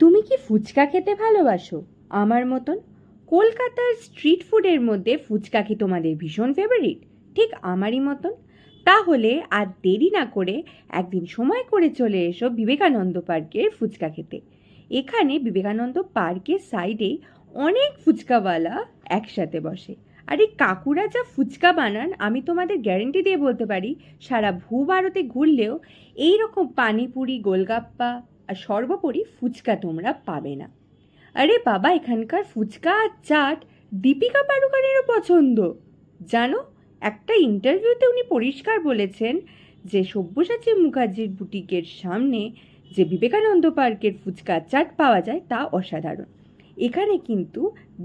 তুমি কি ফুচকা খেতে ভালোবাসো আমার মতন? কলকাতার স্ট্রিট ফুডের মধ্যে ফুচকা কি তোমাদের ভীষণ ফেভারিট, ঠিক আমারই মতন? তাহলে আর দেরি না করে একদিন সময় করে চলে এসো বিবেকানন্দ পার্কের ফুচকা খেতে। এখানে বিবেকানন্দ পার্কের সাইডেই অনেক ফুচকাওয়ালা একসাথে বসে। আর এই কাকুরা যা ফুচকা বানান, আমি তোমাদের গ্যারেন্টি দিয়ে বলতে পারি সারা ভূভারতে ঘুরলেও এই রকম পানিপুরি, গোলগাপ্পা আর সর্বোপরি ফুচকা তোমরা পাবে না। আরে বাবা, এখানকার ফুচকা আর চাট দীপিকা পাড়ুকোনেরও পছন্দ। জানো, একটা ইন্টারভিউতে উনি পরিষ্কার বলেছেন যে সব্যসাচী মুখার্জির বুটিকের সামনে যে বিবেকানন্দ পার্কের ফুচকা চাট পাওয়া যায় তা অসাধারণ। এখানে কিন্তু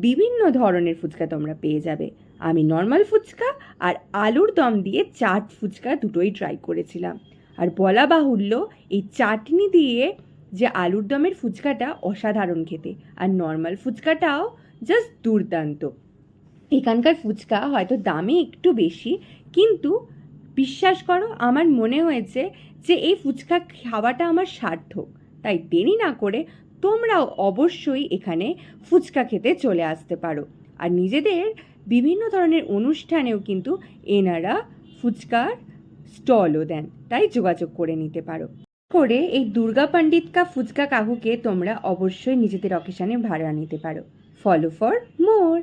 বিভিন্ন ধরনের ফুচকা তোমরা পেয়ে যাবে। আমি নর্মাল ফুচকা আর আলুর দম দিয়ে চাট ফুচকা দুটোই ট্রাই করেছিলাম। আর বলা বাহুল্য, এই চাটনি দিয়ে যে আলুর দমের ফুচকাটা অসাধারণ খেতে, আর নর্মাল ফুচকাটাও জাস্ট দুর্দান্ত। এখানকার ফুচকা হয়তো দামে একটু বেশি, কিন্তু বিশ্বাস করো, আমার মনে হয়েছে যে এই ফুচকা খাওয়াটা আমার সার্থক। তাই দেরি না করে তোমরাও অবশ্যই এখানে ফুচকা খেতে চলে আসতে পারো। আর নিজেদের বিভিন্ন ধরনের অনুষ্ঠানেও কিন্তু এনারা ফুচকার স্টলও দেন, তাই যোগাযোগ করে নিতে পারো। করে এই দুর্গা পণ্ডিত কা ফুচকা কাকুকে তোমরা অবশ্যই নিজেদের অকেশনে ভাড়া নিতে পারো। Follow for more.